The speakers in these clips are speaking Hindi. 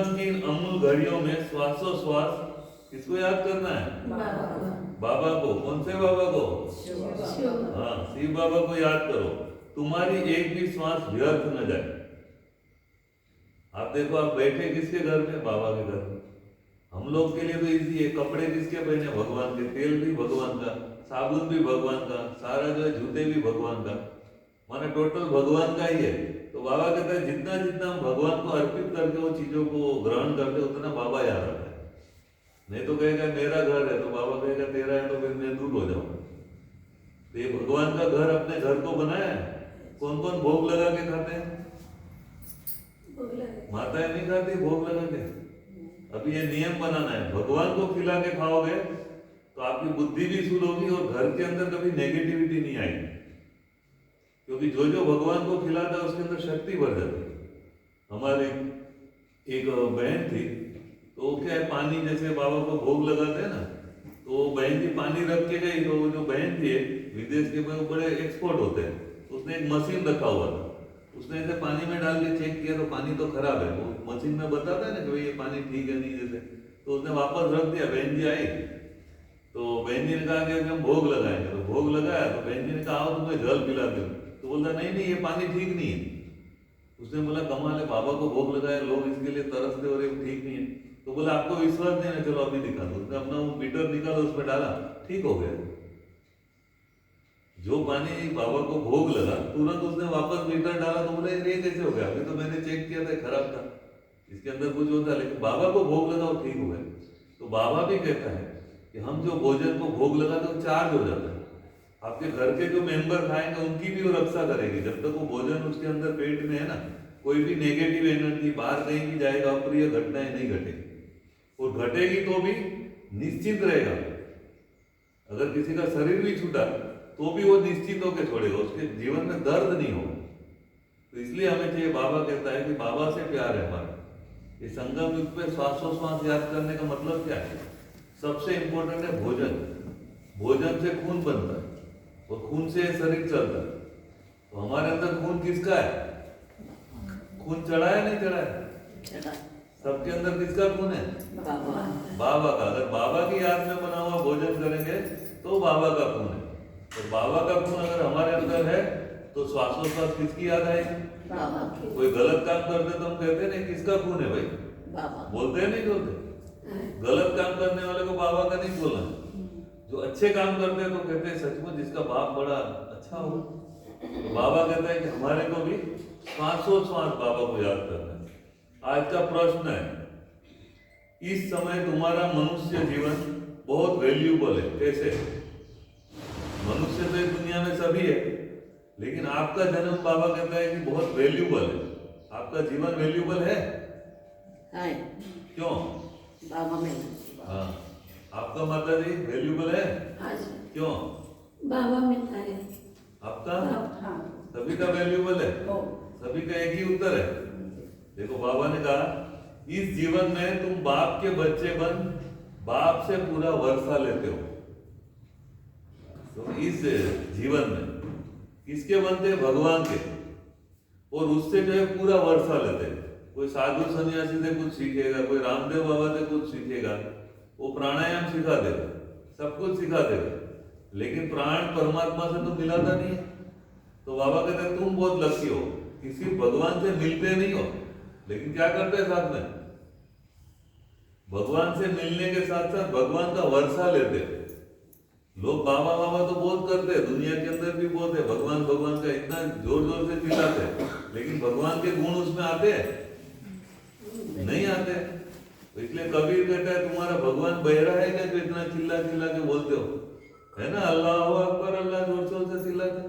जीवन की इन अमूल घड़ियों में श्वासोश्वास किसको याद करना है? बाबा को। कौन से बाबा को? हाँ, शिव बाबा को याद करो। तुम्हारी एक भी श्वास व्यर्थ न जाए। आप देखो, आप बैठे किसके घर में? बाबा के घर में। हम लोग के लिए तो इजी है, कपड़े किसके पहने? भगवान के। तेल भी भगवान का, साबुन भी भगवान का, सारा जो है जूते भी भगवान का, माने टोटल भगवान का ही है। तो बाबा कहते हैं जितना जितना हम भगवान को अर्पित करके वो चीजों को ग्रहण करते उतना बाबा याद रखता है। नहीं तो कहेगा मेरा घर है, तो बाबा कहेगा तेरा है, तो फिर मैं दूर हो जाऊंगा। तो ये भगवान का घर अपने घर को बनाया है। कौन कौन भोग लगा के खाते हैं? माताएं नहीं खाती भोग लगा के। अभी ये नियम बनाना है, भगवान को खिला के खाओगे तो आपकी बुद्धि भी शुद्ध होगी और घर के अंदर कभी नेगेटिविटी नहीं आएगी, क्योंकि जो जो भगवान को खिलाता है उसके अंदर शक्ति बढ़ जाती है। हमारे एक बहन थी, तो वो क्या है, पानी जैसे बाबा को भोग लगाते हैं ना, तो वो बहन जी पानी रख के गई। तो जो बहन थी विदेश के बड़े एक्सपर्ट होते हैं, उसने एक मशीन रखा हुआ था। उसने ऐसे पानी में डाल के चेक किया तो पानी तो खराब है। वो मशीन में बताता है ना कि भाई ये पानी ठीक है नहीं जैसे, तो उसने वापस रख दिया। बहन जी आई तो बहन जी ने कहा कि हम भोग लगाएंगे। तो भोग लगाया तो बहन जी ने कहा आओ तुम्हें जल पिला दो। तो बोलता नहीं नहीं ये पानी ठीक नहीं है। उसने बोला कमाल है, बाबा को भोग लगाया, लोग इसके लिए तरसते और ये ठीक नहीं है। तो बोला आपको विश्वास नहीं है, चलो अभी दिखा दो। उसने अपना वो मीटर निकाला, उसमें डाला, ठीक हो गया। जो पानी बाबा को भोग लगा तुरंत उसने वापस मीटर डाला, तो बोला ये कैसे हो गया? अभी तो मैंने चेक किया था खराब था, इसके अंदर कुछ होता है, लेकिन बाबा को भोग लगा वो ठीक हो गया। तो बाबा भी कहता है कि हम जो भोजन को भोग लगाते वो चार्ज हो जाता है। आपके घर के जो मेंबर खाएंगे उनकी भी वो रक्षा करेगी। जब तक वो भोजन उसके अंदर पेट में है ना, कोई भी नेगेटिव एनर्जी बाहर कहीं भी जाएगा, अप्रिय घटनाएं नहीं घटेगी। और घटेगी तो भी निश्चित रहेगा। अगर किसी का शरीर भी छूटा तो भी वो निश्चित होकर छोड़ेगा, उसके जीवन में दर्द नहीं होगा। तो इसलिए हमें चाहिए, बाबा कहता है कि बाबा से प्यार है हमारा। ये संगम युग पे श्वासोश्वास याद करने का मतलब क्या है? सबसे इंपॉर्टेंट है भोजन। भोजन से खून बनता है और खून से शरीर चलता है। तो हमारे अंदर खून किसका है? खून चढ़ा है नहीं चढ़ा है? सबके अंदर किसका खून है? बाबा का। अगर बाबा की याद में बना हुआ भोजन करेंगे तो बाबा का खून है। तो बाबा का खून अगर हमारे अंदर है तो श्वासोश्वास किसकी याद आएगी? कोई गलत काम करते तो हम कहते नहीं किसका खून है भाई? बोलते हैं नहीं बोलते? गलत काम करने वाले को बाबा का नहीं बोलना। जो अच्छे काम करते हैं तो कहते हैं सचमुच जिसका बाप बड़ा अच्छा हो। तो बाबा कहता है कि हमारे को भी श्वासोश्वास बाबा को याद करना है। आज का प्रश्न है, इस समय तुम्हारा मनुष्य जीवन बहुत वैल्यूबल है। कैसे? मनुष्य तो इस दुनिया में सभी है, लेकिन आपका जन्म बाबा कहता है कि बहुत वैल्यूबल है। आपका जीवन वैल्यूबल है? क्यों? बाबा में। हाँ, आपका माता जी वैल्यूबल है? क्यों? बाबा में है। आपका? हाँ। सभी का वैल्यूबल है? सभी का एक ही उत्तर है। देखो बाबा ने कहा इस जीवन में तुम बाप के बच्चे बन बाप से पूरा वर्षा लेते हो। तो इस जीवन में किसके बनते? भगवान के। और उससे जो है पूरा वर्षा लेते हैं। कोई साधु सन्यासी से कुछ सीखेगा, कोई रामदेव बाबा से कुछ सीखेगा, वो प्राणायाम सिखा देगा, सब कुछ सिखा देगा, लेकिन प्राण परमात्मा से तो मिलाता नहीं है। तो बाबा कहते हैं तुम बहुत लकी हो, किसी भगवान से मिलते नहीं हो, लेकिन क्या करते हैं साथ में? भगवान से मिलने के साथ साथ भगवान का वर्षा लेते हैं। लोग बाबा बाबा तो बहुत करते हैं, दुनिया के अंदर भी बहुत है, भगवान भगवान का इतना जोर जोर से चिल्लाते हैं, लेकिन भगवान के गुण उसमें आते हैं? नहीं आते। तो इसलिए कबीर कहता है तुम्हारा भगवान बहरा है क्या जो इतना चिल्ला चिल्ला के बोलते हो? है ना, अल्लाह अकबर, अल्लाह जोर जोर से चिल्लाते,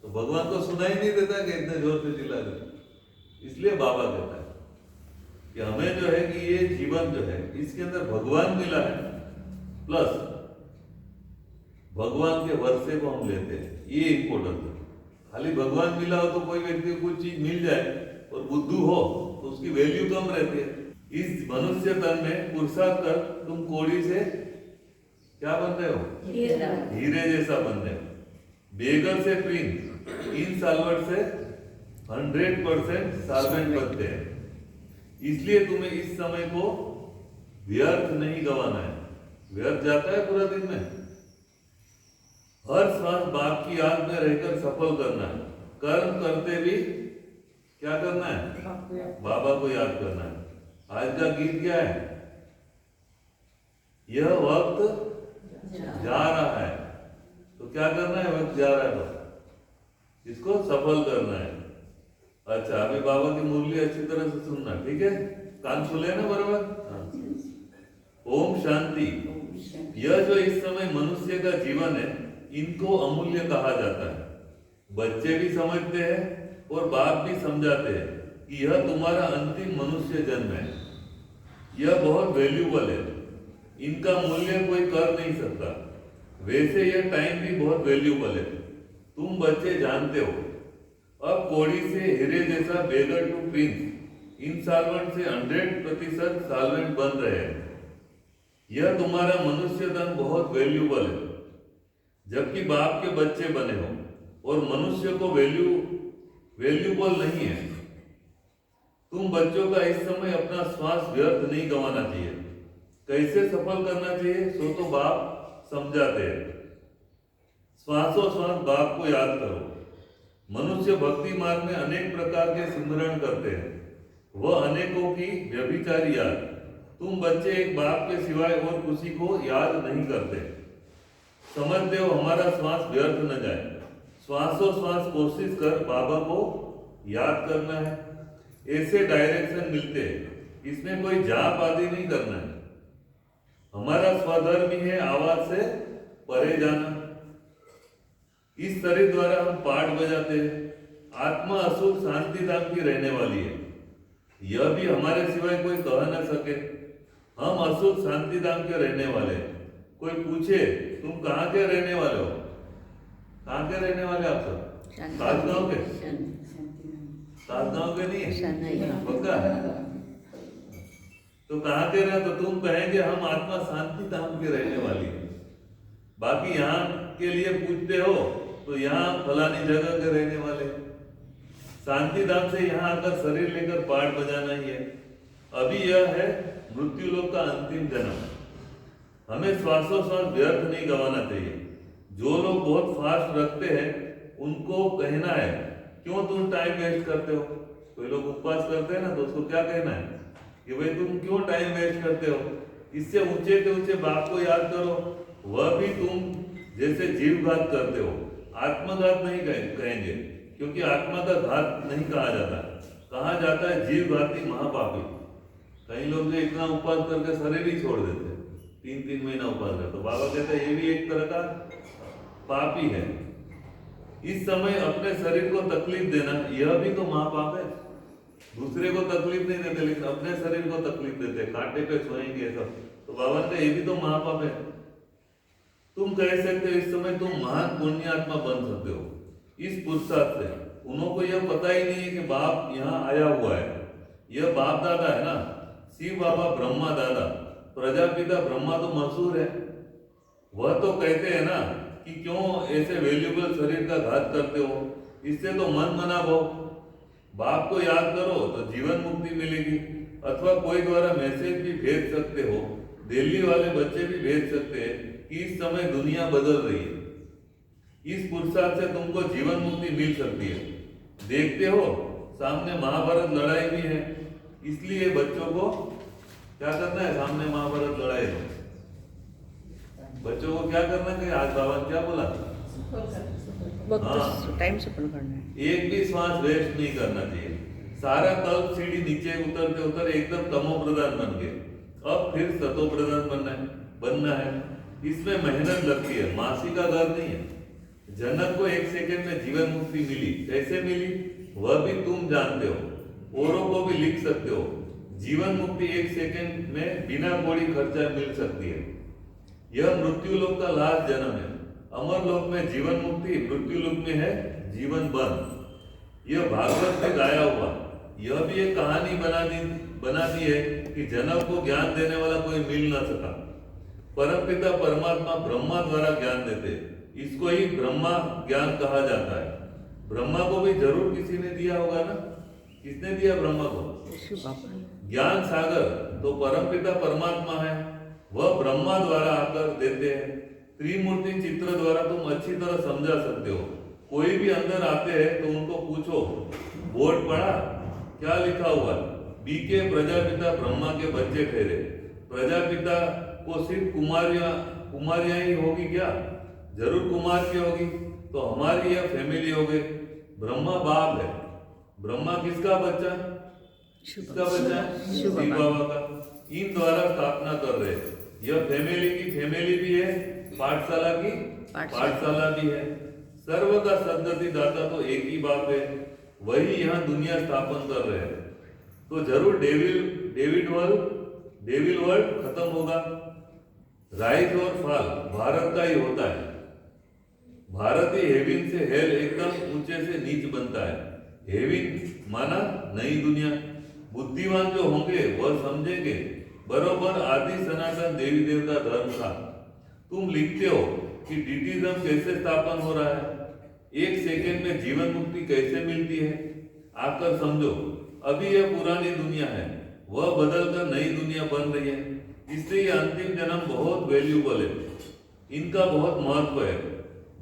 तो भगवान को सुनाई नहीं देता कि इतने जोर से चिल्लाते। इसलिए बाबा कहता है कि हमें जो है कि ये जीवन जो है इसके अंदर भगवान मिला है, प्लस भगवान के वर्षे को हम लेते हैं, ये इंपॉर्टेंट है। खाली भगवान मिला हो तो कोई व्यक्ति को कुछ चीज मिल जाए और बुद्धू हो तो उसकी वैल्यू कम रहती है। इस मनुष्य तन में पुरुषार्थ कर तुम कोड़ी से क्या बन रहे हो? हीरे जैसा बन रहे हो। बेगर से ट्विन, इन साल्वेंट से 100% साल्वेंट बनते हैं। इसलिए तुम्हें इस समय को व्यर्थ नहीं गंवाना है। व्यर्थ जाता है पूरा दिन में। हर श्वास बाप की याद में रहकर सफल करना है। कर्म करते भी क्या करना है? बाबा को याद करना है। आज का गीत क्या है? यह वक्त जा रहा है, तो क्या करना है? वक्त जा रहा है तो इसको सफल करना है। अच्छा, अभी बाबा की मुरली अच्छी तरह से सुनना, ठीक है? कान खुले ना बराबर? हाँ। ओम शांति। यह जो इस समय मनुष्य का जीवन है, इनको अमूल्य कहा जाता है। बच्चे भी समझते हैं और बाप भी समझाते हैं कि यह तुम्हारा अंतिम मनुष्य जन्म है। यह बहुत वैल्यूबल है, इनका मूल्य कोई कर नहीं सकता। वैसे यह टाइम भी बहुत वैल्यूबल है, तुम बच्चे जानते हो। अब कौड़ी से हीरे जैसा बेगर टू प्रिंस इन सॉल्वेंट से 100% सॉल्वेंट बन रहे हैं। यह तुम्हारा मनुष्य धन बहुत वैल्यूबल है, जबकि बाप के बच्चे बने हो और मनुष्य को वैल्यूबल नहीं है। तुम बच्चों का इस समय अपना श्वास व्यर्थ नहीं गंवाना चाहिए। कैसे सफल करना चाहिए सो तो बाप समझाते हैं। श्वासों श्वास बाप को याद करो। मनुष्य भक्ति मार्ग में अनेक प्रकार के सिमरण करते हैं, वह अनेकों की व्यभिचारी याद। तुम बच्चे एक बाप के सिवाय और किसी को याद नहीं करते। समझते हो हमारा श्वास व्यर्थ न जाए। श्वासों श्वास कोशिश कर बाबा को याद करना है। ऐसे डायरेक्शन मिलते हैं, इसमें कोई जाप आदि नहीं करना है। हमारा स्वधर्म ही है आवाज से परे जाना। इस शरीर द्वारा हम पाठ बजाते हैं। आत्मा असुख शांति धाम की रहने वाली है, यह भी हमारे सिवाय कोई कह न सके। हम असुख शांति धाम के रहने वाले हैं। कोई पूछे तुम कहाँ के रहने वाले हो? कहाँ के रहने वाले आप सब? सातगांव के? सातगांव के नहीं है पक्का? तो कहाँ के रहे? तो तुम कहेंगे हम आत्मा शांति धाम के रहने वाली है। बाकी यहाँ के लिए पूछते हो तो यहाँ फलानी जगह के रहने वाले। शांति धाम से यहाँ आकर शरीर लेकर पाठ बजाना ही है। अभी यह है मृत्यु लोक का अंतिम जन्म। हमें श्वासों श्वास व्यर्थ नहीं गंवाना चाहिए। जो लोग बहुत फास्ट रखते हैं उनको कहना है क्यों तुम टाइम वेस्ट करते हो? कोई लोग उपवास करते हैं ना, तो उसको क्या कहना है कि भाई तुम क्यों टाइम वेस्ट करते हो? इससे ऊंचे से ऊंचे बाप को याद करो। वह भी तुम जैसे जीवघात करते हो, आत्मघात नहीं कहेंगे, क्योंकि आत्मा का घात नहीं कहा जाता। कहा जाता है जीवघाती महापापी। कई लोग जो इतना उपवास करके शरीर ही छोड़ देते हैं, 3-3 महीना उपवास करते, तो बाबा कहते हैं ये भी एक तरह का पापी है। इस समय अपने शरीर को तकलीफ देना यह भी तो महापाप है। दूसरे को तकलीफ नहीं देते लेकिन अपने शरीर को तकलीफ देते, कांटे पे सोएंगे सब, तो बाबा ने ये भी तो महापाप है। तुम कह सकते हो इस समय तुम महान पुण्यात्मा बन सकते हो इस पुरुषार्थ से। उनको यह पता ही नहीं है कि बाप यहाँ आया हुआ है। यह बाप दादा है ना, शिव बाबा ब्रह्मा दादा, प्रजापिता ब्रह्मा तो मशहूर है। वह तो कहते हैं ना कि क्यों ऐसे वैल्यूबल शरीर का घात करते हो, इससे तो मन मना भो। बाप को याद करो तो जीवन मुक्ति मिलेगी। अथवा कोई द्वारा मैसेज भी भेज सकते हो, दिल्ली वाले बच्चे भी भेज सकते हैं कि इस समय दुनिया बदल रही है, इस पुरुषार्थ से तुमको जीवन मुक्ति मिल सकती है। देखते हो सामने महाभारत लड़ाई भी है, इसलिए बच्चों को क्या करना है? सामने महाभारत लड़ाई है, बच्चों को क्या करना चाहिए? आज बाबा ने क्या बोला? हाँ, टाइम से करना है। एक भी श्वास वेस्ट नहीं करना चाहिए। सारा कल्प सीढ़ी नीचे उतरते उतर एकदम तमो प्रधान बन गए, अब फिर सतो प्रधान बनना है। इसमें मेहनत लगती है, मासी का घर नहीं है। जनक को 1 सेकंड में जीवन मुक्ति मिली, कैसे मिली वह भी तुम जानते हो, औरों को भी लिख सकते हो। जीवन मुक्ति 1 सेकंड में बिना कोई खर्चा मिल सकती है। यह मृत्यु लोक का लास्ट जन्म है। अमर लोक में जीवन मुक्ति, मृत्यु लोक में है जीवन बंद। यह भागवत में गाया हुआ, यह भी एक कहानी बना दी है कि जनक को ज्ञान देने वाला कोई मिल न सका। परमपिता परमात्मा ब्रह्मा द्वारा ज्ञान देते, इसको ही ब्रह्मा ज्ञान कहा जाता है। ब्रह्मा को भी जरूर किसी ने दिया होगा ना? किसने दिया ब्रह्मा को? ज्ञान सागर तो परमपिता परमात्मा है, वह ब्रह्मा द्वारा आकर देते हैं। त्रिमूर्ति चित्र द्वारा तुम अच्छी तरह समझा सकते हो। कोई भी अंदर आते हैं तो उनको पूछो बोर्ड पढ़ा, क्या लिखा हुआ है? बीके प्रजापिता ब्रह्मा के बच्चे ठहरे। प्रजापिता को सिर्फ कुमारियां ही होगी क्या? जरूर कुमार की होगी। तो हमारी यह फैमिली हो गई। ब्रह्मा बाप है। ब्रह्मा किसका बच्चा? किसका बच्चा? शिव बाबा का। इन द्वारा स्थापना कर रहे हैं। यह फैमिली की फैमिली भी है, पाठशाला की पाठशाला भी है। सर्व का सद्गति दाता तो एक ही बाप है, वही यहाँ दुनिया स्थापन कर रहे हैं। तो जरूर डेविल वर्ल्ड खत्म होगा। राइज और फॉल भारत का ही होता है। भारत ही हेविन से हेल एकदम ऊंचे से नीच बनता है। हेविन माना नई दुनिया। बुद्धिमान जो होंगे वह समझेंगे बरोबर आदि सनातन देवी देवता धर्म था। तुम लिखते हो कि डिटिज्म कैसे स्थापन हो रहा है, एक सेकेंड में जीवन मुक्ति कैसे मिलती है। आकर समझो, अभी यह पुरानी दुनिया है, वह बदलकर नई दुनिया बन रही है। इसलिए यह अंतिम जन्म बहुत वैल्यूबल है, इनका बहुत महत्व है।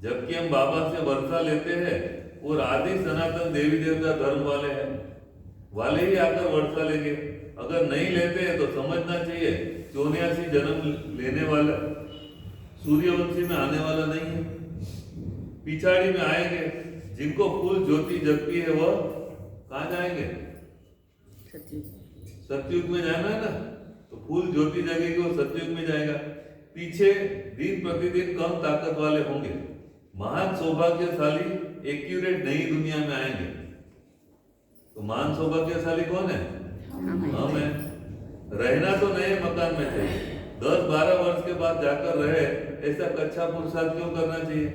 जबकि हम बाबा से वर्षा लेते हैं और आदि सनातन देवी देवता धर्म वाले ही आकर वर्षा लेंगे। अगर नहीं लेते हैं तो समझना चाहिए 84 जन्म लेने वाला सूर्यवंशी में आने वाला नहीं है। पिछाड़ी में आएंगे, जिनको फूल ज्योति जगती है वह कहाँ जाएंगे? सतयुग में जाना है ना, तो फूल ज्योति जगेगी वो सतयुग में जाएगा। पीछे दिन प्रतिदिन कम ताकत वाले होंगे, महान सौभाग्यशाली एक्यूरेट नई दुनिया में आएंगे। तो महान सौभाग्यशाली कौन है? हम हैं। रहना तो नए मकान में चाहिए। 10-12 वर्ष के बाद जाकर रहे, ऐसा कच्चा पुरुषार्थ क्यों करना चाहिए?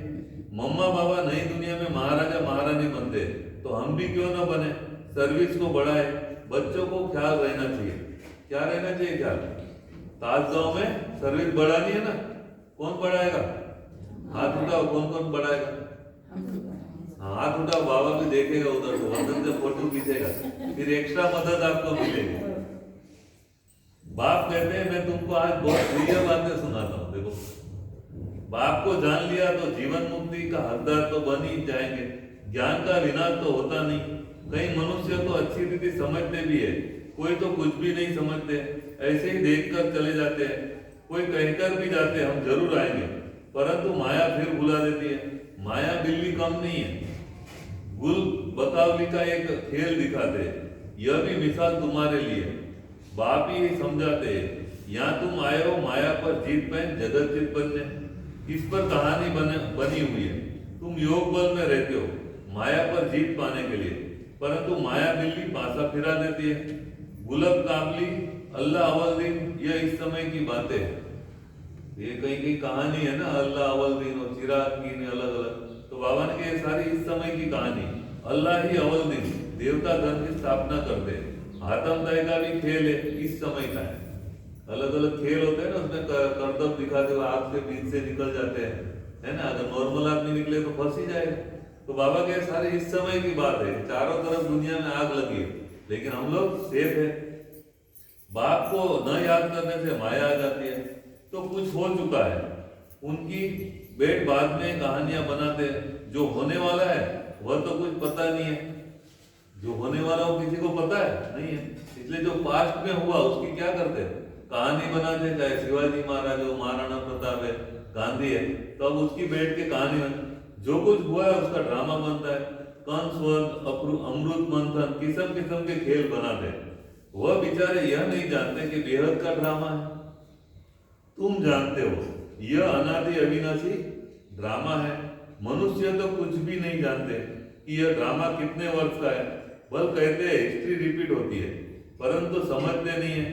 मम्मा बाबा नई दुनिया में महाराजा महारानी बनते, तो हम भी क्यों ना बने? सर्विस को बढ़ाए, बच्चों को ख्याल रहना चाहिए। क्या रहना चाहिए ख्याल? ताजगांव में सर्विस बढ़ानी है ना, कौन बढ़ाएगा? हाथ उठाओ, कौन कौन बढ़ाएगा? हाथ उठाओ, बाबा भी देखेगा उधर को, वंदन से फोटो खींचेगा, फिर एक्स्ट्रा मदद आपको मिलेगी। बाप कहते हैं मैं तुमको आज बहुत प्रिय बातें सुनाता हूँ। देखो, बाप को जान लिया तो जीवन मुक्ति का हकदार तो बन ही जाएंगे। ज्ञान का विनाश तो होता नहीं। कई मनुष्य तो अच्छी रीति समझते भी है, कोई तो कुछ भी नहीं समझते, ऐसे ही देखकर चले जाते हैं। कोई कहकर भी जाते हैं हम जरूर आएंगे, परंतु माया फिर बुला देती है। माया बिल्ली कम नहीं है। गुल बतावली का एक खेल दिखाते हैं, यह भी मिसाल तुम्हारे लिए। बाप ही समझाते हैं, यहाँ तुम आए हो माया पर जीत पाए जगत जीत बनने। इस पर कहानी बनी हुई है। तुम योग बल में रहते हो माया पर जीत पाने के लिए, परंतु माया बिल्ली पासा फिरा देती है। गुलब काबली अल्लाह अवल दिन, यह इस समय की बातें हैं। ये कहीं कहीं कहानी है ना, अल्लाह अवल दिन और चिराग की ने अलग अलग। तो बाबा ने कहा सारी इस समय की कहानी। अल्लाह ही अवल दिन देवता धर्म की स्थापना करते हैं। आत्मदाय का भी खेल है, इस समय का है। अलग अलग खेल होते हैं ना, उसमें करतब दिखाते हुए आग से बीच से निकल जाते हैं, है ना। अगर नॉर्मल आदमी निकले तो फंस ही जाएगा। तो बाबा के सारे इस समय की बात है। चारों तरफ दुनिया में आग लगी है, लेकिन हम लोग सेफ है। बाप को न याद करने से माया आ जाती है। तो कुछ हो चुका है, उनकी बेट बाद में कहानियां बनाते हैं। जो होने वाला है वह तो कुछ पता नहीं है। जो होने वाला हो किसी को पता है नहीं है। इसलिए जो पास्ट में हुआ उसकी क्या करते हैं? कहानी बनाते हैं। चाहे शिवाजी महाराज हो, महाराणा प्रताप है, गांधी है, तो अब उसकी बैठ के कहानी जो कुछ हुआ है उसका ड्रामा बनता है। कंस वध, अमृत मंथन, किस्म किस्म के खेल बनाते हैं। वह बेचारे यह नहीं जानते कि बेहद का ड्रामा है। तुम जानते हो यह अनादि अविनाशी ड्रामा है। मनुष्य तो कुछ भी नहीं जानते कि यह ड्रामा कितने वर्ष का है। बल कहते हैं हिस्ट्री रिपीट होती है, परंतु समझते नहीं है।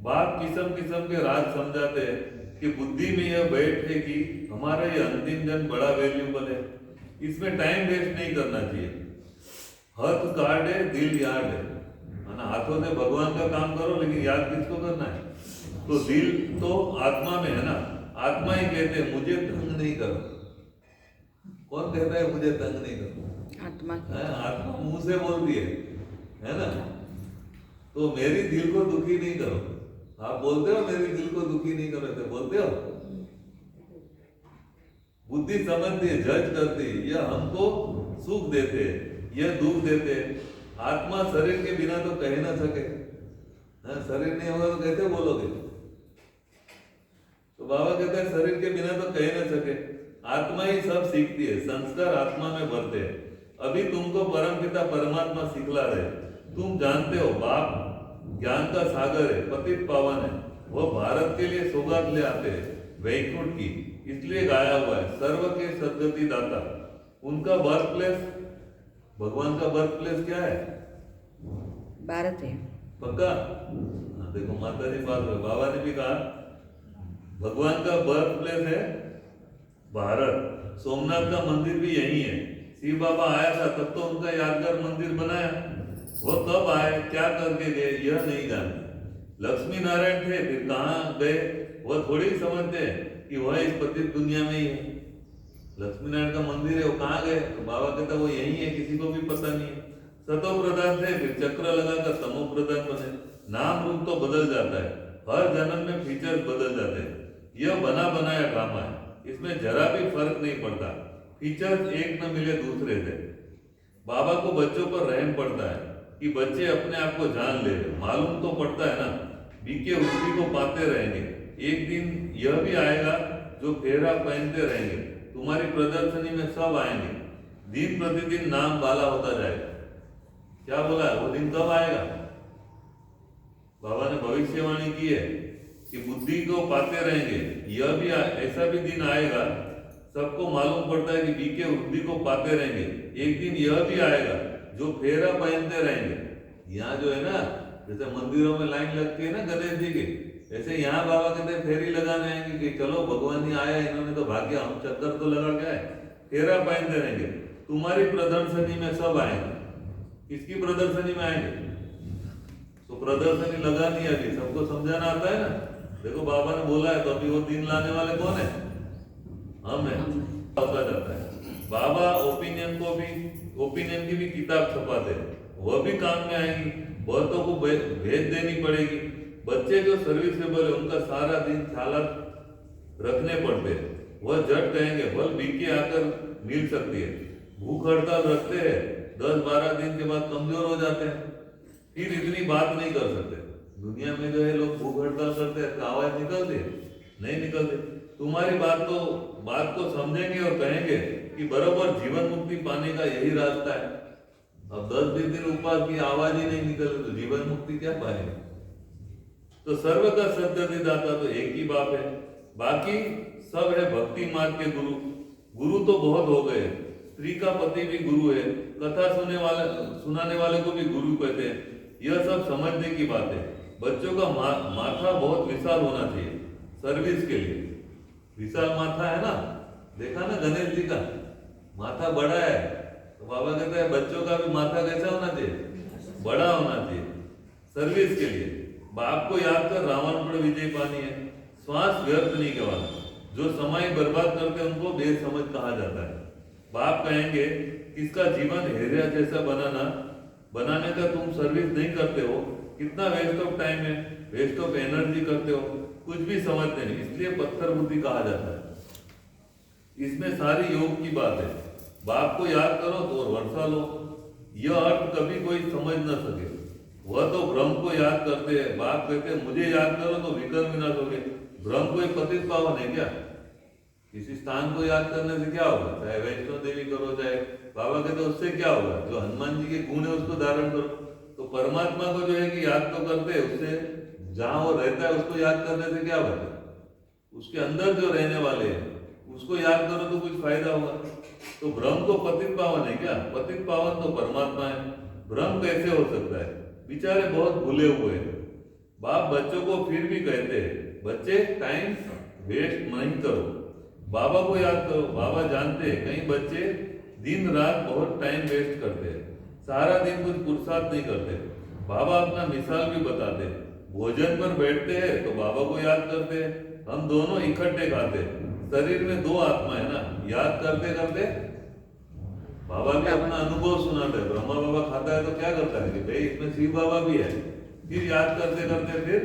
बाप किस्म किस्म के राज समझाते हैं कि बुद्धि में यह बैठ है कि हमारा यह अंतिम जन्म बड़ा वैल्यूबल है, इसमें टाइम वेस्ट नहीं करना चाहिए। हाथ कार्ड है, दिल याद है ना। हाथों से भगवान का काम करो, लेकिन याद किसको करना है? तो दिल तो आत्मा में है ना। आत्मा ही कहते हैं मुझे तंग नहीं करो। कौन कहता है मुझे तंग नहीं करो? आत्मा। आत्मा मुंह से बोलती है ना। तो मेरी दिल को दुखी नहीं करो। आप बोलते हो मेरी दिल को दुखी नहीं करो, ऐसे बोलते हो? बुद्धि समझती है, जज करती है, यह हमको सुख देते, यह दुख देते। आत्मा शरीर के बिना तो कह ना सके। शरीर नहीं होगा तो कैसे बोलोगे? तो बाबा कहते हैं शरीर के बिना तो कह ना सके। आत्मा ही सब सीखती है, संस्कार आत्मा में भरते हैं। अभी तुमको परमपिता परमात्मा सिखला रहे। तुम जानते हो बाप ज्ञान का सागर है, पतित पावन है। वह भारत के लिए सौगात ले आते हैं वैकुंठ की, इसलिए गाया हुआ है सर्व के सद्गति दाता। उनका बर्थ प्लेस, भगवान का बर्थ प्लेस क्या है? भारत है। पक्का? देखो माता जी बात है, बाबा ने भी कहा भगवान का बर्थ प्लेस है भारत। सोमनाथ का मंदिर भी यही है। शिव बाबा आया था तब तो उनका यादगार मंदिर बनाया। वो कब आए, क्या करके गए, यह नहीं जानते। लक्ष्मी नारायण थे, फिर कहाँ गए, वह थोड़ी समझते हैं कि वह इस पतित दुनिया में ही है। लक्ष्मी नारायण का मंदिर है, वो कहाँ गए? तो बाबा कहता वो यही है, किसी को भी पता नहीं है। सतो प्रधान थे, फिर चक्र लगाकर तमो प्रधान बने। नाम रूप तो बदल जाता है, हर जन्म में फीचर्स बदल जाते हैं। यह बना बनाया ड्रामा है, इसमें जरा भी फर्क नहीं पड़ता। फीचर्स एक न मिले दूसरे से। बाबा को बच्चों पर रहम पड़ता है कि बच्चे अपने आप को जान ले। मालूम तो पड़ता है ना, बीके उसी को पाते रहेंगे। एक दिन यह भी आएगा जो फेरा पहनते रहेंगे। तुम्हारी प्रदर्शनी में सब आएंगे। दिन प्रतिदिन नाम बाला होता जाएगा। क्या बोला है? वो दिन कब आएगा? बाबा ने भविष्यवाणी की है कि बुद्धि को पाते रहेंगे। यह भी ऐसा भी दिन आएगा, सबको मालूम पड़ता है कि बीके बुद्धि को पाते रहेंगे। एक दिन यह भी आएगा जो फेरा पहनते रहेंगे। यहाँ जो है ना, जैसे मंदिरों में लाइन लगती है ना गणेश जी की, ऐसे यहाँ बाबा कहते हैं फेरी लगाने आएंगे कि चलो भगवान ही आया, इन्होंने तो भाग्य, हम चक्कर तो लगा के आए। फेरा पहनते रहेंगे। तुम्हारी प्रदर्शनी में सब आएंगे। किसकी प्रदर्शनी में आएंगे? तो प्रदर्शनी लगानी है, अभी सबको समझाना आता है ना। देखो बाबा ने बोला है, तो अभी वो दिन लाने वाले कौन है? हम है। होता जाता है। बाबा ओपिनियन की भी किताब छपाते हैं, वह भी काम में आएगी। बहुतों को भेज देनी पड़ेगी। बच्चे जो सर्विसेबल है उनका सारा दिन ख्यालात रखने पड़ते हैं। वह जट कहेंगे बल बीके आकर मिल सकती है। भूख हड़ताल रखते हैं, 10-12 दिन के बाद कमजोर हो जाते हैं, फिर इतनी बात नहीं कर सकते। दुनिया में जो है लोग भूख हड़ताल करते हैं तो आवाज निकलती है? नहीं निकलती। तुम्हारी बात को समझेंगे और कहेंगे कि बराबर जीवन मुक्ति पाने का यही रास्ता है। अब 10-20 दिन उपवास की आवाज ही नहीं निकले तो जीवन मुक्ति क्या पाएंगे? तो सर्व का सद्गति दाता तो एक ही बाप है, बाकी सब है भक्ति मार्ग के गुरु। गुरु तो बहुत हो गए। स्त्री का पति भी गुरु है, कथा सुनाने वाले को भी गुरु कहते हैं। यह सब समझने की बात है। बच्चों का माथा बहुत विशाल होना चाहिए सर्विस के लिए। विशाल माथा है ना, देखा ना गणेश जी का माथा बड़ा है, तो बाबा कहते हैं बच्चों का भी माथा कैसा होना चाहिए? बड़ा होना चाहिए सर्विस के लिए। बाप को याद कर रावण पर विजय पानी है। श्वास व्यर्थ नहीं गवाना। जो समय बर्बाद करते हैं उनको बेसमझ कहा जाता है। बाप कहेंगे किसका जीवन हेरिया जैसा बनाने का तुम सर्विस नहीं करते हो। कितना वेस्ट ऑफ टाइम है, वेस्ट ऑफ एनर्जी करते हो, कुछ भी समझते नहीं। इसलिए पत्थर बुद्धि कहा जाता है। इसमें सारी योग की बात है। बाप को याद करो तो और वर्षा लो। यह अर्थ कभी कोई समझ न सके। वह तो ब्रह्म को याद करते हैं। बाप कहते हैं मुझे याद करो तो विकर्म विनाश हो गए। ब्रह्म कोई पतित पावन है क्या? किसी स्थान को याद करने से क्या होगा? चाहे वैष्णो देवी करो, चाहे बाबा कहते हैं उससे क्या होगा? जो हनुमान जी के गुण है उसको धारण करो। तो परमात्मा को जो है कि याद तो करते हैं, उससे जहां वो रहता है उसको याद करने से क्या होगा? उसके अंदर जो रहने वाले हैं उसको याद करो तो कुछ फायदा होगा। तो ब्रह्म को पतित पावन है क्या? पतित पावन तो परमात्मा है। ब्रह्म कैसे हो सकता है? बेचारे बहुत भूले हुए हैं। बाप बच्चों को फिर भी कहते हैं बच्चे टाइम वेस्ट नहीं करो, बाबा को याद करो। बाबा जानते हैं कई बच्चे दिन रात बहुत टाइम वेस्ट करते हैं, सारा दिन कुछ पुरुषार्थ नहीं करते। बाबा अपना मिसाल भी बताते हैं। भोजन पर बैठते हैं तो बाबा को याद करते हैं। हम दोनों इकट्ठे खाते हैं। शरीर में दो आत्मा है ना, याद करते करते बाबा भी अपना अनुभव सुनाते हैं। ब्रह्मा बाबा खाता है तो क्या करता है कि भाई इसमें शिव बाबा भी है, फिर याद करते करते फिर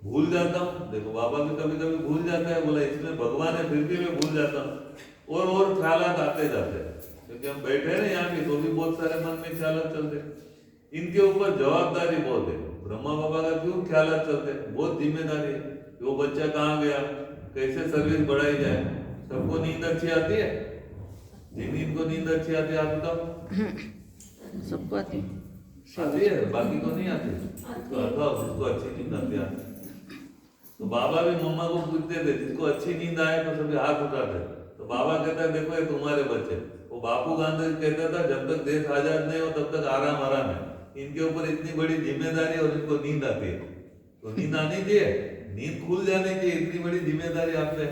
भूल जाता हूँ। देखो बाबा भी कभी कभी भूल जाता है, बोला इसमें भगवान है फिर भी मैं भूल जाता हूँ। और ख्यालात आते जाते हैं, क्योंकि हम बैठे हैं ना यहाँ भी, तो भी बहुत सारे मन में ख्यालात चलते हैं। इनके ऊपर जवाबदारी बहुत है। ब्रह्मा बाबा का क्यों ख्यालात चलते हैं, बहुत जिम्मेदारी है। वो बच्चा कहाँ गया, कैसे सर्विस बढ़ाई जाए। सबको नींद अच्छी आती है? जिन को नींद अच्छी आती है आप बताओ। सबको आती आती है, बाकी को नहीं आती। इसको आता हो जिसको अच्छी नींद आती है। तो बाबा भी मम्मा को पूछते थे, जिसको अच्छी नींद आए तो सभी हाथ उठाते। तो बाबा कहता है देखो ये तुम्हारे बच्चे। वो बापू गांधी कहता था जब तक देश आजाद नहीं हो तब तक आराम आराम है। इनके ऊपर इतनी बड़ी जिम्मेदारी और इनको नींद आती है, तो नींद आनी चाहिए, नींद खुल जानी चाहिए, इतनी बड़ी जिम्मेदारी आप पे।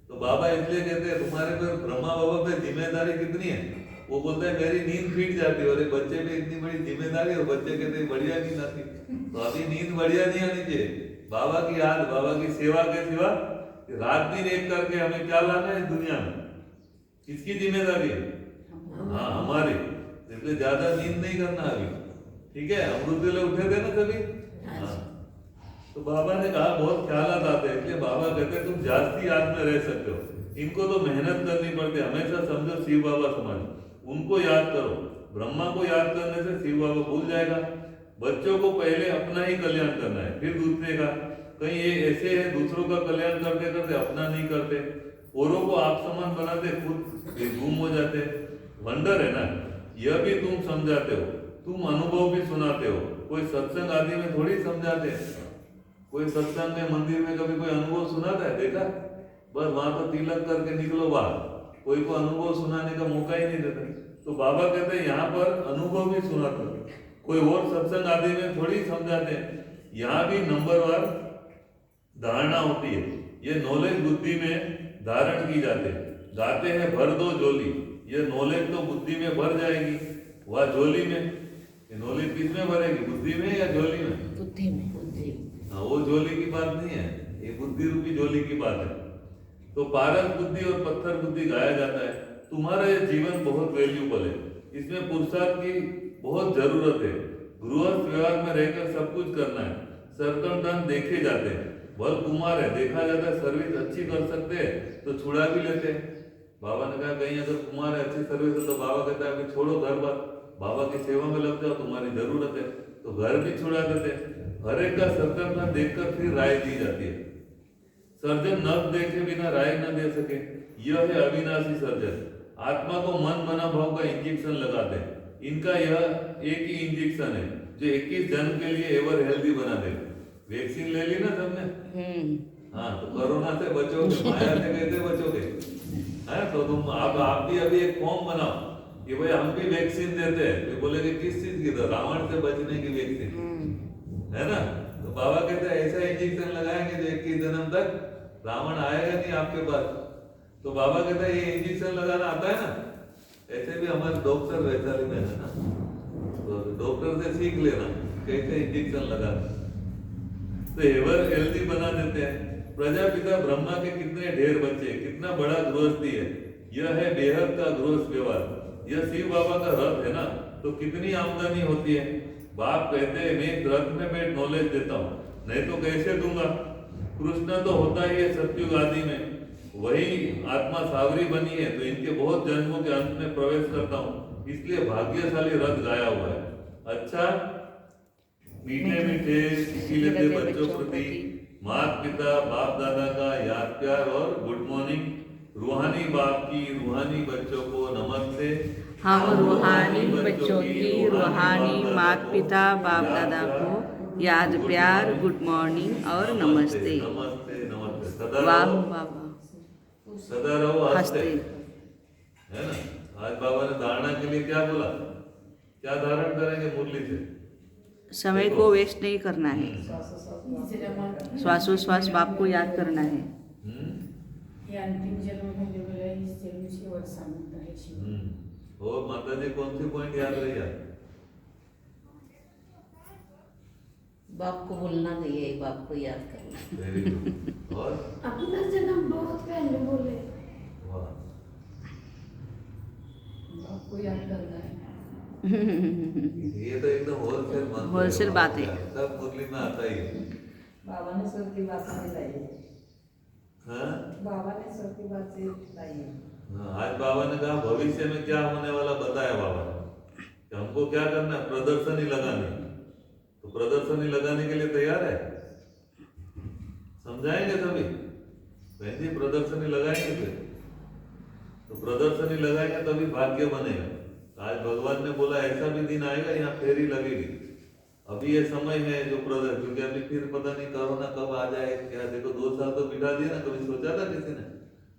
तो बाबा इसलिए कहते हैं तुम्हारे पे, ब्रह्मा बाबा पे जिम्मेदारी कितनी है। वो बोलते हैं मेरी नींद फीट जाती है, और एक बच्चे पे इतनी बड़ी जिम्मेदारी, और बच्चे कहते हैं बढ़िया नींद आती। तो अभी नींद बढ़िया नहीं आनी चाहिए। बाबा की याद, बाबा की सेवा के सिवा रात दिन एक करके हमें क्या लाना है इस दुनिया में, किसकी जिम्मेदारी है? हाँ हमारी। इसलिए ज्यादा नींद नहीं करना अभी, ठीक है। अमृत वेले उठे थे ना सभी। हाँ, तो बाबा ने कहा बहुत ख्यालात आते हैं, इसलिए बाबा कहते हैं तुम जास्ती याद में रह सकते हो। इनको तो मेहनत करनी पड़ती है। हमेशा समझो शिव बाबा समझ, उनको याद करो। ब्रह्मा को याद करने से शिव बाबा भूल जाएगा। बच्चों को पहले अपना ही कल्याण करना है, फिर दूसरे का। कहीं ये ऐसे है दूसरों का कल्याण करते करते अपना नहीं करते, औरों को आप समान बनाते, खुद गुम हो जाते। वंडर है ना, यह भी तुम समझाते हो, तुम अनुभव भी सुनाते हो। कोई सत्संग आदि में थोड़ी समझाते हैं। कोई सत्संग में मंदिर में कभी कोई अनुभव सुनाता है, देखा? बस वहां तो तिलक करके निकलो बाहर, कोई को अनुभव सुनाने का मौका ही नहीं देता। तो बाबा कहते हैं यहाँ पर अनुभव भी सुनाते हो, कोई और सत्संग आदि में थोड़ी समझाते हैं। यहाँ भी नंबरवार धारणा होती है, ये नॉलेज बुद्धि में धारण की जाते हैं। गाते हैं भर दो झोली, ये नॉलेज तो बुद्धि में भर जाएगी, वह झोली में। ये नॉलेज किस में भरेगी, बुद्धि में या झोली में? बुद्धि में। हाँ, वो झोली की बात नहीं है, ये बुद्धि रूपी झोली की बात है। तो पारस बुद्धि और पत्थर बुद्धि गाया जाता है। तुम्हारा ये जीवन बहुत वैल्यूबल है, इसमें पुरुषार्थ की बहुत जरूरत है। गृहस्थ व्यवहार में रहकर सब कुछ करना है। सरकमस्टांस देखे जाते हैं, बल कुमार है, देखा जाता है सर्विस अच्छी कर सकते हैं तो छुड़ा भी लेते हैं। बाबा ने कहा कहीं अगर कुमार है अच्छी सर्विस है, तो बाबा कहता है अभी छोड़ो घर बार, बाबा की सेवा में लग जाओ, तुम्हारी जरूरत है, तो घर भी छुड़ा देते हैं। हर एक का सरकमस्टांस देखकर फिर राय दी जाती है। सर्जन न देखे बिना राय न दे सके, यह है अविनाशी सर्जन। आत्मा को मन मना भाव का इंजेक्शन लगाते हैं। इनका यह एक ही इंजेक्शन है जो 21 जन्म के लिए एवर हेल्दी बना देगा। वैक्सीन ले ली ना सबने? हाँ, तो कोरोना से बचोगे, माया से कैसे बचोगे? है तो तुम आप भी अभी एक फॉर्म बनाओ कि भाई हम भी वैक्सीन देते हैं। तो बोलेगे किस चीज की? तो रावण से बचने की वैक्सीन, है ना? तो बाबा कहते हैं ऐसा इंजेक्शन लगाएंगे जो 21 जन्म तक रावण आएगा नहीं आपके पास। तो बाबा कहता है ये इंजेक्शन लगाना आता है ना? ऐसे भी हमारे डॉक्टर वैशाली में है ना, तो डॉक्टर से सीख लेना कैसे इंजेक्शन लगाना। तो एवर हेल्दी बना देते हैं। प्रजापिता ब्रह्मा के कितने ढेर बच्चे, कितना बड़ा गृहस्थी है। यह है बेहद का गृहस्थ व्यवहार। यह शिव बाबा का रथ है ना, तो कितनी आमदनी होती है। बाप कहते हैं मैं रथ में बैठ नॉलेज देता हूँ, नहीं तो कैसे दूंगा। कृष्ण तो होता ही है सतयुग आदि में, वही आत्मा सावरी बनी है, तो इनके बहुत जन्मों के अंत में प्रवेश करता हूँ, इसलिए भाग्यशाली रथ गाया हुआ है। अच्छा, मीठे मीठे सीखी लेते बच्चों प्रति माता पिता बाप दादा का याद प्यार और गुड मॉर्निंग। रूहानी बाप की रूहानी बच्चों को नमस्ते। हम रूहानी बच्चों की रूहानी माता पिता बाप दादा को याद प्यार, गुड मॉर्निंग और नमस्ते। नमस्ते नमस्ते। सदा वाह रहो, बाबा, सदा रहो हंसते, हंसते। है ना? आज बाबा ने धारणा के लिए क्या बोला, क्या धारण करेंगे मुरली से? समय को वेस्ट नहीं करना है, श्वासोश्वास बाप को याद करना है। हे अंतिम जन्म म्हणजे मला ही जन्म शेवट सांगत आहे शिव। और माता जी कौन सी पॉइंट याद रही है? बाप को भूलना नहीं है, बाप को याद करना। Very good. और अपना जन्म बहुत पहले बोले, वाह, बाप को याद करना है। ये तो एकदम होलसेल मंत्र है। होलसेल बात है। सब मुरली में आता ही है। बाबा ने स्वर की बात से लाई है। हाँ? बाबा ने स्वर की बात से लाई है। हाँ, आज बाबा ने कहा भविष्य में क्या होने वाला बताया बाबा ने कि हमको क्या करना है, प्रदर्शनी लगानी है। तो प्रदर्शनी लगाने के लिए तैयार है? समझाएंगे सभी बहन जी, प्रदर्शनी लगाएंगे फिर तो प्रदर्शनी लगाएंगे तभी भाग्य बनेगा। आज भगवान ने बोला ऐसा भी दिन आएगा यहाँ फेरी लगेगी। अभी ये समय है जो क्योंकि अभी फिर पता नहीं कोरोना कब आ जाए क्या। देखो 2 साल तो बिठा दिया ना, कभी सोचा था किसी ने?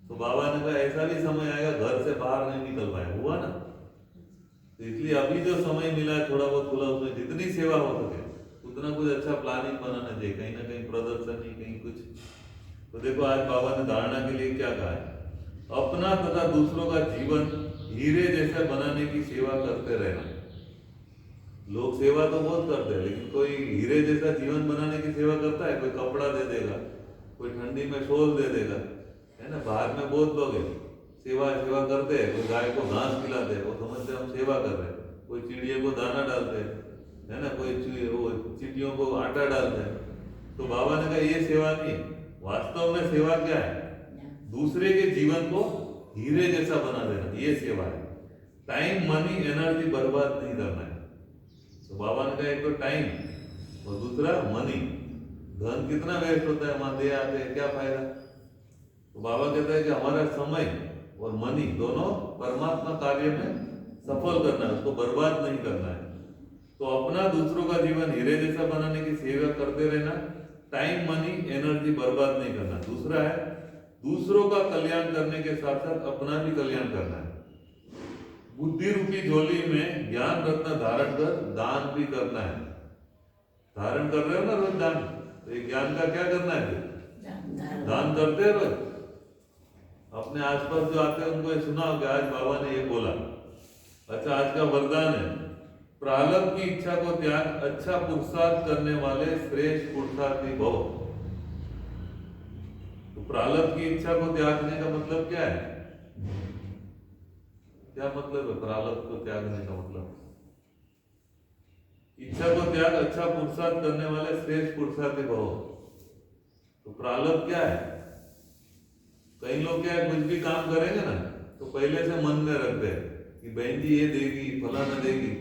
तो बाबा ने कहा ऐसा भी समय आएगा घर से बाहर नहीं निकल पाए, हुआ ना। तो इसलिए अभी जो समय मिला है थोड़ा बहुत खुला, उसमें जितनी सेवा हो सके उतना कुछ अच्छा प्लानिंग बनाना चाहिए, कहीं ना कहीं प्रदर्शनी कहीं कुछ। तो देखो आज बाबा ने धारणा के लिए क्या कहा है, अपना तथा दूसरों का जीवन हीरे जैसा बनाने की सेवा करते रहना। लोग सेवा तो बहुत करते हैं, लेकिन कोई हीरे जैसा जीवन बनाने की सेवा करता है? कोई कपड़ा दे देगा, कोई ठंडी में शॉल दे देगा, है ना। बाहर में बहुत लोग हैं सेवा करते हैं। कोई गाय को घास खिलाते हैं, वो समझते हैं हम सेवा कर रहे हैं। कोई चिड़िया को दाना डालते हैं, है ना। कोई चींटियों को आटा डालते हैं। तो बाबा ने कहा ये सेवा नहीं है। वास्तव में सेवा क्या है? दूसरे के जीवन को हीरे जैसा बना देना, ये सेवा है। टाइम मनी एनर्जी बर्बाद नहीं करना है। तो बाबा ने कहा एक तो टाइम और दूसरा मनी। धन कितना वेस्ट होता है, वहां दे आते हैं, क्या फायदा। तो बाबा कहता है कि हमारा समय और मनी दोनों परमात्मा कार्य में सफल करना है, उसको बर्बाद नहीं करना है। तो अपना दूसरों का जीवन हीरे जैसा बनाने की सेवा करते रहना, टाइम मनी एनर्जी बर्बाद नहीं करना। दूसरा है दूसरों का कल्याण करने के साथ साथ अपना भी कल्याण करना है। बुद्धि रूपी झोली में ज्ञान रत्न धारण कर दान भी करना है। धारण कर रहे हो ना रोज दान, तो ये ज्ञान का क्या करना है? दान करते हैं रोज। अपने आसपास जो आते हैं उनको ये सुनाओ कि आज बाबा ने ये बोला। अच्छा, आज का वरदान है प्रारब्ध की इच्छा को त्याग अच्छा पुरुषार्थ करने वाले श्रेष्ठ पुरुषार्थी भव। तो प्रारब्ध की इच्छा को त्यागने का मतलब क्या है? क्या मतलब है प्रारब्ध को त्यागने का मतलब? इच्छा को त्याग अच्छा पुरुषार्थ करने वाले श्रेष्ठ पुरुषार्थी भव। तो प्रारब्ध क्या है? कई लोग क्या है, कुछ भी काम करेंगे ना तो पहले से मन में रखते हैं कि बहन जी ये देगी, फलाना देगी,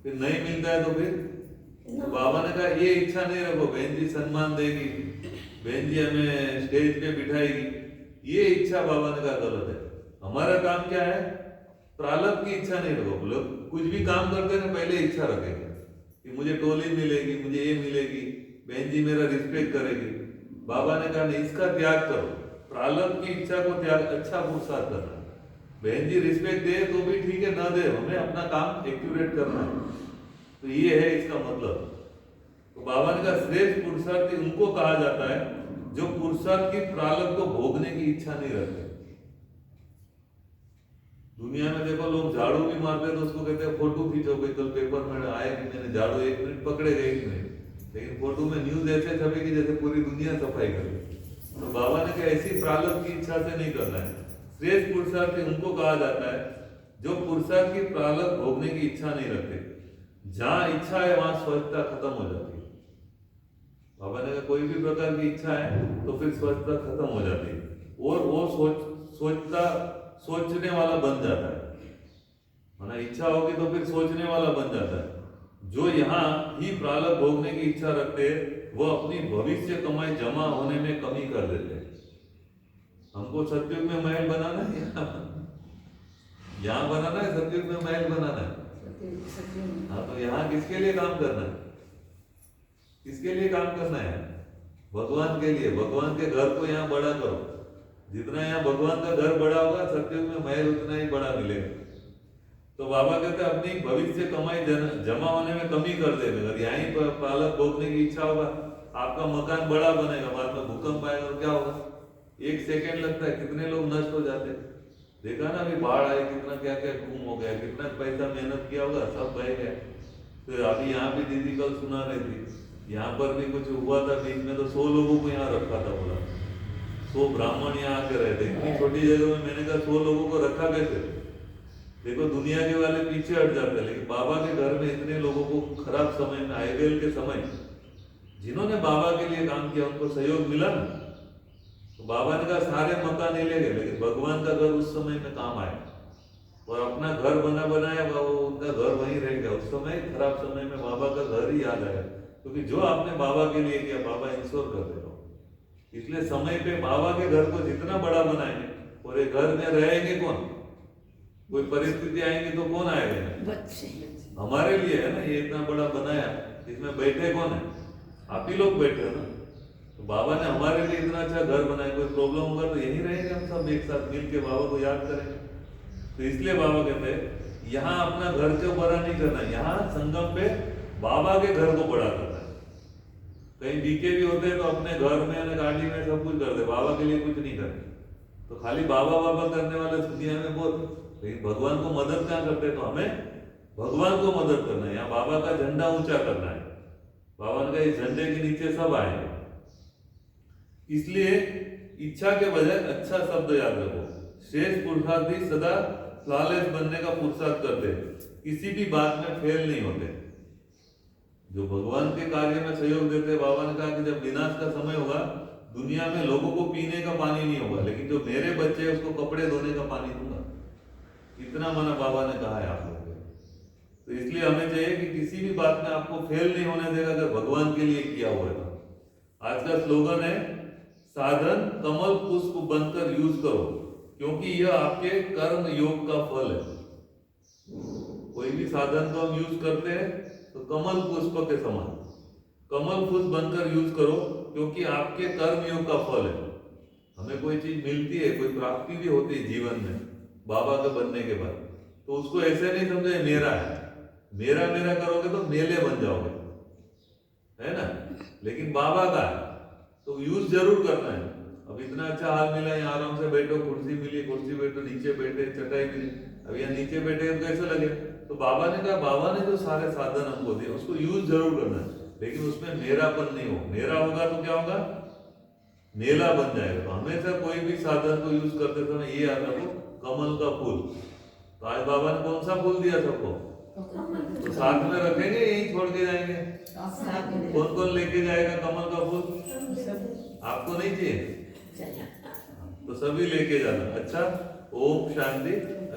फिर नहीं मिलता है तो फिर तो बाबा ने कहा ये इच्छा नहीं रखो, बहन जी सम्मान देगी, बहन जी हमें स्टेज पे बिठाएगी, ये इच्छा बाबा ने कहा गलत है। हमारा काम क्या है? प्रारब्ध की इच्छा नहीं रखो। लोग कुछ भी काम करते हैं ना पहले इच्छा रखेंगे कि मुझे टोली मिलेगी, मुझे ये मिलेगी, बहन जी मेरा रिस्पेक्ट करेगी। बाबा ने कहा नहीं, इसका त्याग करो। प्रारब्ध की इच्छा को त्याग अच्छा पुरुषार्थ करना। बहन जी रिस्पेक्ट दे तो भी ठीक है, ना दे, हमें अपना काम एक्यूरेट करना है। तो ये है इसका मतलब। तो बाबा ने कहा श्रेष्ठ पुरुषार्थी उनको कहा जाता है जो पुरुषार्थ की प्रारब्ध को भोगने की इच्छा नहीं रखते। दुनिया में देखो लोग झाड़ू भी मारते हैं तो उसको कहते हैं फोटो खींचो, भाई कल पेपर में आए कि मैंने झाड़ू 1 मिनट पकड़ेगा 1 मिनट, लेकिन फोटो में न्यूज ऐसे छपेगी जैसे पूरी दुनिया सफाई करे। तो बाबा ने कहा ऐसी प्रारब्ध की इच्छा से नहीं करना है। श्रेष्ठ पुरुषार्थी उनको कहा जाता है जो पुरुषार्थ की प्रारब्ध भोगने की इच्छा नहीं रखते। जहां इच्छा है वहां स्वच्छता खत्म हो जाती है। बाबा ने कहा कोई भी प्रकार की इच्छा है तो फिर स्वच्छता खत्म हो जाती है और वो सोचता सोचने वाला बन जाता है। माना इच्छा होगी तो फिर सोचने वाला बन जाता है। जो यहाँ ही प्रारब्ध भोगने की इच्छा रखते हैं वो अपनी भविष्य कमाई जमा होने में कमी कर देते हैं। हमको सतयुग में महल बनाना है, यहाँ बनाना है, सतयुग में महल बनाना है। हाँ, तो यहाँ किसके लिए काम करना है? किसके लिए काम करना है? भगवान के लिए। भगवान के घर को यहाँ बड़ा करो। जितना यहाँ भगवान का घर बड़ा होगा सतयुग में महल उतना ही बड़ा मिलेगा। तो बाबा कहते हैं अपनी भविष्य कमाई जमा होने में कमी कर देगा। अगर यहीं पर प्रारब्ध भोगने की इच्छा होगा, आपका मकान बड़ा बनेगा, बाद में भूकंप आएगा तो क्या होगा? 1 सेकेंड लगता है, कितने लोग नष्ट हो जाते हैं। देखा ना अभी बाढ़ आई, कितना क्या क्या गुम हो गया, कितना पैसा मेहनत किया होगा सब बह गया। तो अभी यहाँ भी दीदी कल सुना रही थी, यहाँ पर भी कुछ हुआ था बीच में, तो 100 लोगों को यहाँ रखा था। बोला 100 ब्राह्मण यहाँ आके रहते, इतनी छोटी जगह में। मैंने कहा 100 लोगों को रखा कैसे? देखो दुनिया के वाले पीछे हट जाते हैं, लेकिन बाबा के घर में इतने लोगों को खराब समय में, आईपीएल के समय, जिन्होंने बाबा के लिए काम किया उनको सहयोग मिला ना। तो बाबा ने कहा सारे मकान नहीं ले गए, लेकिन भगवान का घर उस समय में काम आया और अपना घर बनाया, वो उनका घर वहीं रह गया। उस समय खराब समय में बाबा का घर ही याद आया, क्योंकि जो आपने बाबा के लिए किया बाबा इंश्योर कर देगा। इसलिए समय पे बाबा के घर को जितना बड़ा बनाएंगे, और ये घर में रहेंगे कौन, कोई परिस्थिति आएंगी तो कौन आएगा? बच्चे हमारे लिए है ना, ये इतना बड़ा बनाया, इसमें बैठे कौन है? आप ही लोग बैठे हो ना। तो बाबा ने हमारे लिए इतना अच्छा घर बनाया, कोई प्रॉब्लम होगा तो यहीं रहेंगे हम सब एक साथ मिल के बाबा को याद करेंगे। तो इसलिए बाबा कहते हैं यहाँ अपना घर को बड़ा नहीं करना, यहाँ संगम पे बाबा के घर को बड़ा करना है। कहीं बीके भी होते हैं तो अपने घर में, गाड़ी में सब कुछ कर दे, बाबा के लिए कुछ नहीं करते। तो खाली बाबा बाबा करने वाले दुनिया में बहुत, लेकिन भगवान को मदद क्या करते? तो हमें भगवान को मदद करना है, यहाँ बाबा का झंडा ऊंचा करना है। बाबा ने कहा इस झंडे के नीचे सब आएंगे। इसलिए इच्छा के बजाय अच्छा शब्द याद रखो। श्रेष्ठ पुरुषार्थी सदा फ्लॉलेस बनने का पुरुषार्थ करते हैं, किसी भी बात में फेल नहीं होते। जो भगवान के कार्य में सहयोग देते हैं, बाबा ने कहा कि जब विनाश का समय होगा दुनिया में लोगों को पीने का पानी नहीं होगा, लेकिन जो मेरे बच्चे हैं उसको कपड़े धोने का पानी दूंगा। इतना माना बाबा ने कहा है आप लोगों को। तो इसलिए हमें चाहिए कि किसी भी बात में आपको फेल नहीं होने देगा अगर भगवान के लिए किया हुआ है। आज का स्लोगन है साधन कमल पुष्प बनकर यूज करो, क्योंकि यह आपके कर्म योग का फल है। कोई भी साधन को हम यूज करते हैं तो कमल पुष्प के समान कमल पुष्प बनकर यूज करो, क्योंकि आपके कर्म योग का फल है। हमें कोई चीज मिलती है, कोई प्राप्ति भी होती है जीवन में बाबा के बनने के बाद, तो उसको ऐसे नहीं समझे मेरा है, मेरा मेरा करोगे तो मेले बन जाओगे, है ना। लेकिन बाबा का है तो यूज जरूर करना है। अब इतना अच्छा हाल मिला, यहाँ आराम से बैठो, कुर्सी मिली, कुर्सी बैठो, नीचे बैठे, चटाई मिली, अब यहाँ नीचे बैठे तो कैसे लगे? तो बाबा ने कहा बाबा ने जो सारे साधन हमको दिए उसको यूज जरूर करना है, लेकिन उसमें मेरापन नहीं हो। मेरा होगा तो क्या होगा? मेला बन जाएगा। तो हमेशा कोई भी साधन को यूज करते समय ये याद रखो, कमल का फूल। तो आज बाबा ने कौन सा फूल दिया सबको? तो साथ में रखेंगे, यही छोड़ के जाएंगे? कौन कौन लेके जाएगा कमल का फूल? आपको नहीं चाहिए तो सभी लेके जाना। अच्छा, ओम शांति।